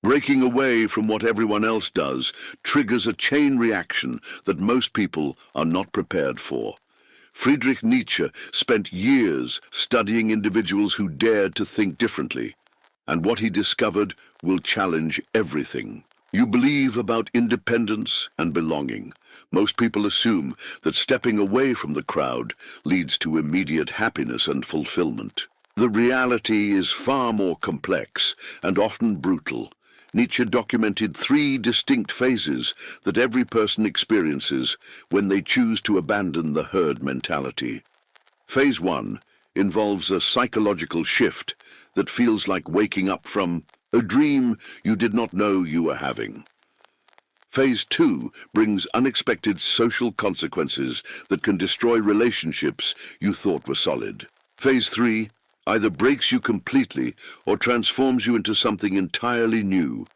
Breaking away from what everyone else does triggers a chain reaction that most people are not prepared for. Friedrich Nietzsche spent years studying individuals who dared to think differently, and what he discovered will challenge everything you believe about independence and belonging. Most people assume that stepping away from the crowd leads to immediate happiness and fulfillment. The reality is far more complex and often brutal. Nietzsche documented 3 distinct phases that every person experiences when they choose to abandon the herd mentality. Phase 1 involves a psychological shift that feels like waking up from a dream you did not know you were having. Phase 2 brings unexpected social consequences that can destroy relationships you thought were solid. Phase 3 either breaks you completely or transforms you into something entirely new.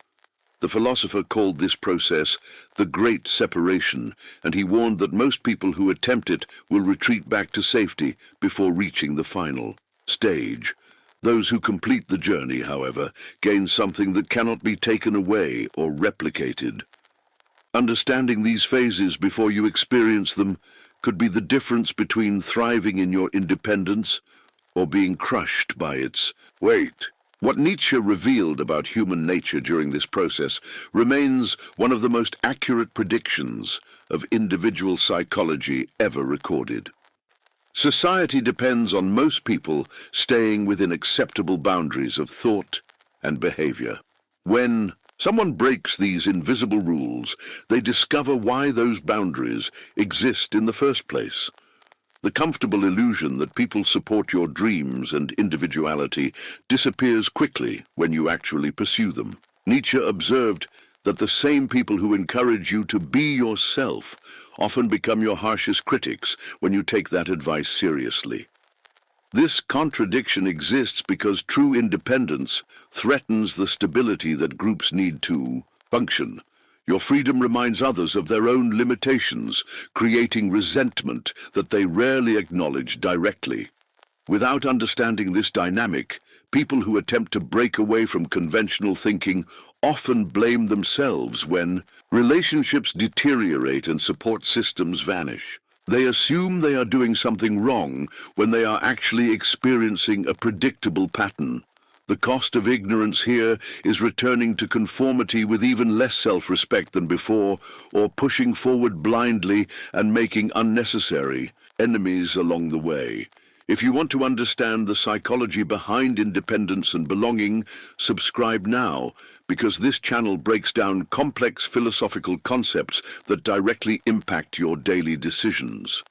The philosopher called this process the Great Separation, and he warned that most people who attempt it will retreat back to safety before reaching the final stage. Those who complete the journey, however, gain something that cannot be taken away or replicated. Understanding these phases before you experience them could be the difference between thriving in your independence or being crushed by its weight. What Nietzsche revealed about human nature during this process remains one of the most accurate predictions of individual psychology ever recorded. Society depends on most people staying within acceptable boundaries of thought and behavior. When someone breaks these invisible rules, they discover why those boundaries exist in the first place. The comfortable illusion that people support your dreams and individuality disappears quickly when you actually pursue them. Nietzsche observed that the same people who encourage you to be yourself often become your harshest critics when you take that advice seriously. This contradiction exists because true independence threatens the stability that groups need to function. Your freedom reminds others of their own limitations, creating resentment that they rarely acknowledge directly. Without understanding this dynamic, people who attempt to break away from conventional thinking often blame themselves when relationships deteriorate and support systems vanish. They assume they are doing something wrong when they are actually experiencing a predictable pattern. The cost of ignorance here is returning to conformity with even less self-respect than before, or pushing forward blindly and making unnecessary enemies along the way. If you want to understand the psychology behind independence and belonging, subscribe now, because this channel breaks down complex philosophical concepts that directly impact your daily decisions.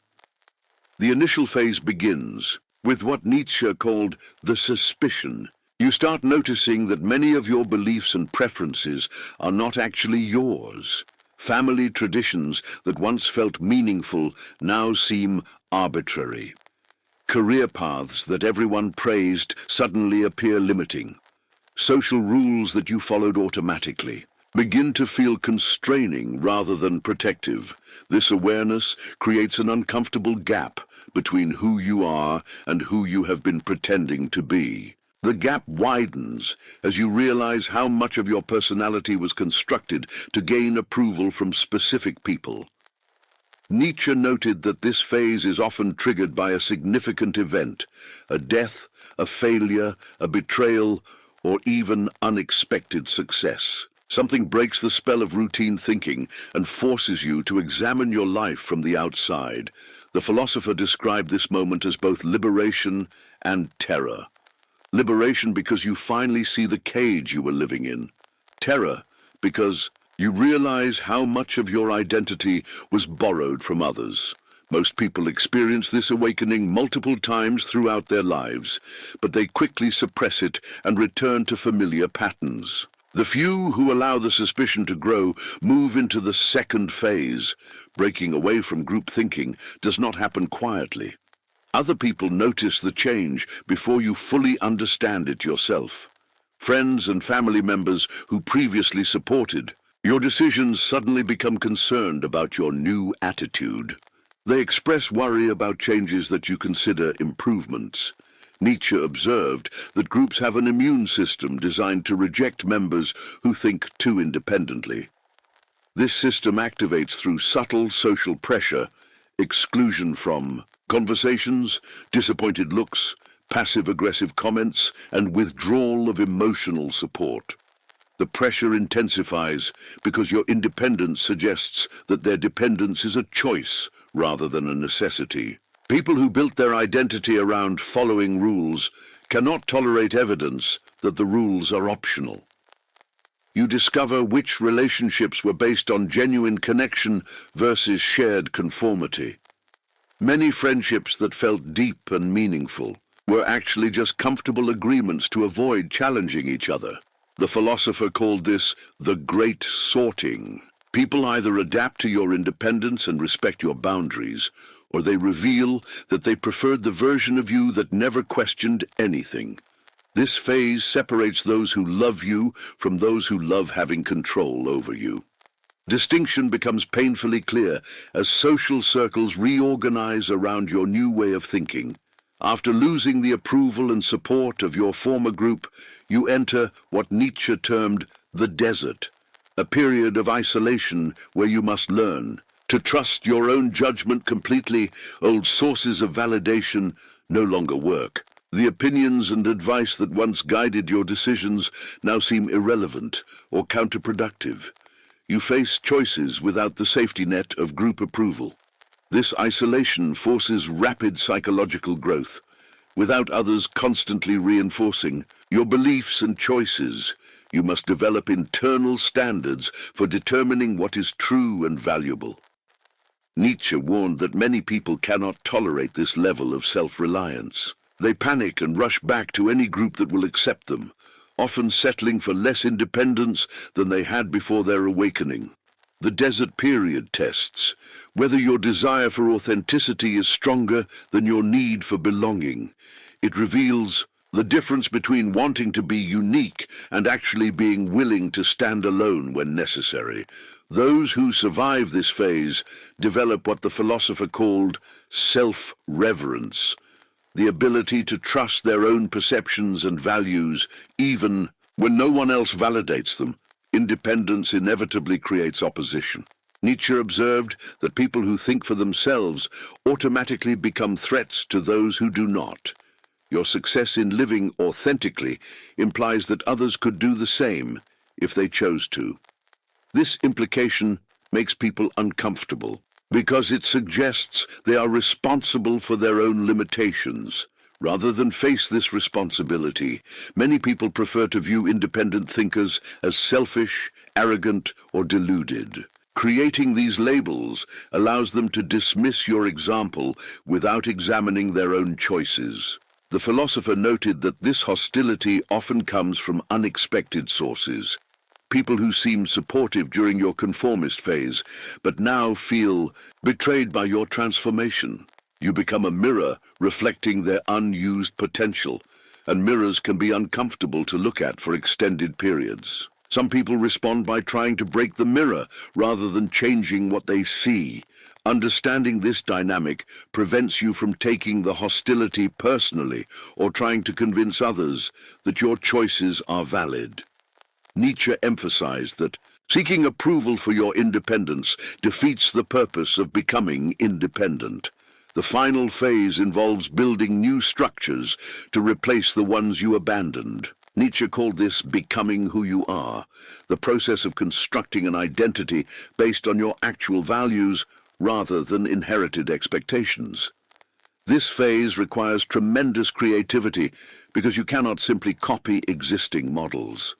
The initial phase begins with what Nietzsche called the suspicion. You start noticing that many of your beliefs and preferences are not actually yours. Family traditions that once felt meaningful now seem arbitrary. Career paths that everyone praised suddenly appear limiting. Social rules that you followed automatically begin to feel constraining rather than protective. This awareness creates an uncomfortable gap between who you are and who you have been pretending to be. The gap widens as you realize how much of your personality was constructed to gain approval from specific people. Nietzsche noted that this phase is often triggered by a significant event, a death, a failure, a betrayal, or even unexpected success. Something breaks the spell of routine thinking and forces you to examine your life from the outside. The philosopher described this moment as both liberation and terror. Liberation because you finally see the cage you were living in. Terror because you realize how much of your identity was borrowed from others. Most people experience this awakening multiple times throughout their lives, but they quickly suppress it and return to familiar patterns. The few who allow the suspicion to grow move into the second phase. Breaking away from group thinking does not happen quietly. Other people notice the change before you fully understand it yourself. Friends and family members who previously supported your decisions suddenly become concerned about your new attitude. They express worry about changes that you consider improvements. Nietzsche observed that groups have an immune system designed to reject members who think too independently. This system activates through subtle social pressure, exclusion from conversations, disappointed looks, passive-aggressive comments, and withdrawal of emotional support. The pressure intensifies because your independence suggests that their dependence is a choice rather than a necessity. People who built their identity around following rules cannot tolerate evidence that the rules are optional. You discover which relationships were based on genuine connection versus shared conformity. Many friendships that felt deep and meaningful were actually just comfortable agreements to avoid challenging each other. The philosopher called this the great sorting. People either adapt to your independence and respect your boundaries, or they reveal that they preferred the version of you that never questioned anything. This phase separates those who love you from those who love having control over you. Distinction becomes painfully clear as social circles reorganize around your new way of thinking. After losing the approval and support of your former group, you enter what Nietzsche termed the desert, a period of isolation where you must learn to trust your own judgment completely. Old sources of validation no longer work. The opinions and advice that once guided your decisions now seem irrelevant or counterproductive. You face choices without the safety net of group approval. This isolation forces rapid psychological growth, without others constantly reinforcing your beliefs and choices. You must develop internal standards for determining what is true and valuable. Nietzsche warned that many people cannot tolerate this level of self-reliance. They panic and rush back to any group that will accept them, often settling for less independence than they had before their awakening. The desert period tests whether your desire for authenticity is stronger than your need for belonging. It reveals the difference between wanting to be unique and actually being willing to stand alone when necessary. Those who survive this phase develop what the philosopher called self-reverence, the ability to trust their own perceptions and values even when no one else validates them. Independence inevitably creates opposition. Nietzsche observed that people who think for themselves automatically become threats to those who do not. Your success in living authentically implies that others could do the same if they chose to. This implication makes people uncomfortable because it suggests they are responsible for their own limitations. Rather than face this responsibility, many people prefer to view independent thinkers as selfish, arrogant, or deluded. Creating these labels allows them to dismiss your example without examining their own choices. The philosopher noted that this hostility often comes from unexpected sources. People who seemed supportive during your conformist phase, but now feel betrayed by your transformation. You become a mirror reflecting their unused potential, and mirrors can be uncomfortable to look at for extended periods. Some people respond by trying to break the mirror rather than changing what they see. Understanding this dynamic prevents you from taking the hostility personally or trying to convince others that your choices are valid. Nietzsche emphasized that seeking approval for your independence defeats the purpose of becoming independent. The final phase involves building new structures to replace the ones you abandoned. Nietzsche called this becoming who you are, the process of constructing an identity based on your actual values rather than inherited expectations. This phase requires tremendous creativity because you cannot simply copy existing models.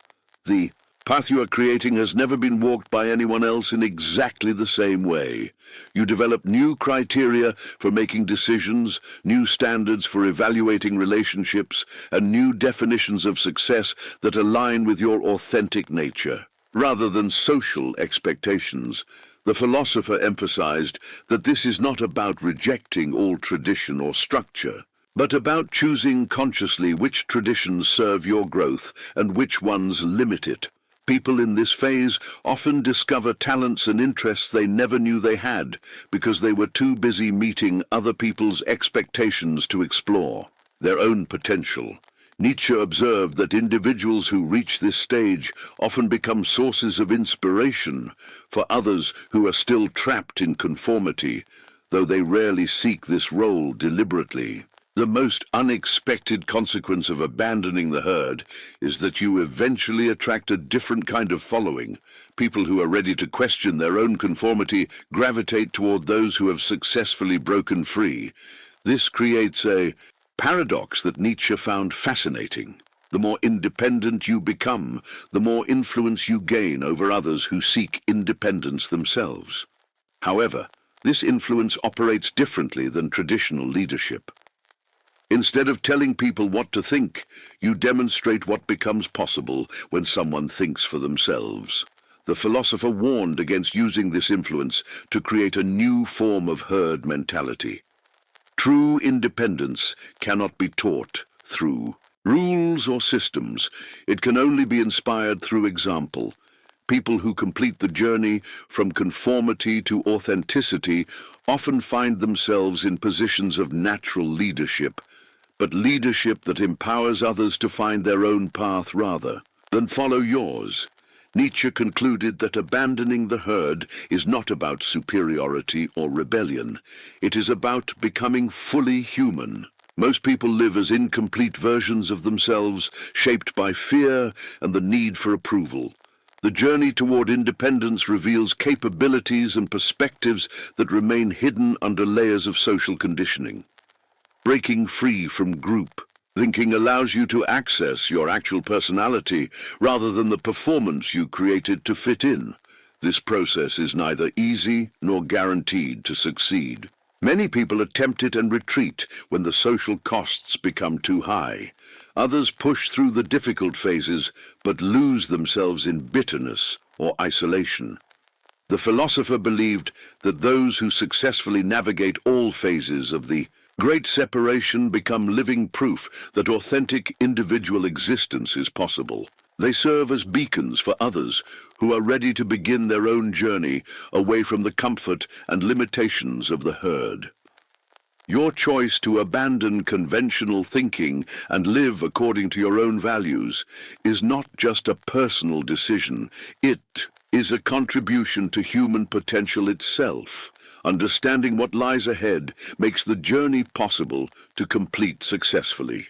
The path you are creating has never been walked by anyone else in exactly the same way. You develop new criteria for making decisions, new standards for evaluating relationships, and new definitions of success that align with your authentic nature. Rather than social expectations, the philosopher emphasized that this is not about rejecting all tradition or structure, but about choosing consciously which traditions serve your growth and which ones limit it. People in this phase often discover talents and interests they never knew they had because they were too busy meeting other people's expectations to explore. their own potential. Nietzsche observed that individuals who reach this stage often become sources of inspiration for others who are still trapped in conformity, though they rarely seek this role deliberately. The most unexpected consequence of abandoning the herd is that you eventually attract a different kind of following. People who are ready to question their own conformity gravitate toward those who have successfully broken free. This creates a paradox that Nietzsche found fascinating. The more independent you become, the more influence you gain over others who seek independence themselves. However, this influence operates differently than traditional leadership. Instead of telling people what to think, you demonstrate what becomes possible when someone thinks for themselves. The philosopher warned against using this influence to create a new form of herd mentality. True independence cannot be taught through rules or systems. It can only be inspired through example. People who complete the journey from conformity to authenticity often find themselves in positions of natural leadership, but leadership that empowers others to find their own path rather than follow yours. Nietzsche concluded that abandoning the herd is not about superiority or rebellion. It is about becoming fully human. Most people live as incomplete versions of themselves, shaped by fear and the need for approval. The journey toward independence reveals capabilities and perspectives that remain hidden under layers of social conditioning. Breaking free from group thinking allows you to access your actual personality rather than the performance you created to fit in. This process is neither easy nor guaranteed to succeed. Many people attempt it and retreat when the social costs become too high. Others push through the difficult phases but lose themselves in bitterness or isolation. The philosopher believed that those who successfully navigate all phases of the great separation become living proof that authentic individual existence is possible. They serve as beacons for others who are ready to begin their own journey away from the comfort and limitations of the herd. Your choice to abandon conventional thinking and live according to your own values is not just a personal decision. It is a contribution to human potential itself. Understanding what lies ahead makes the journey possible to complete successfully.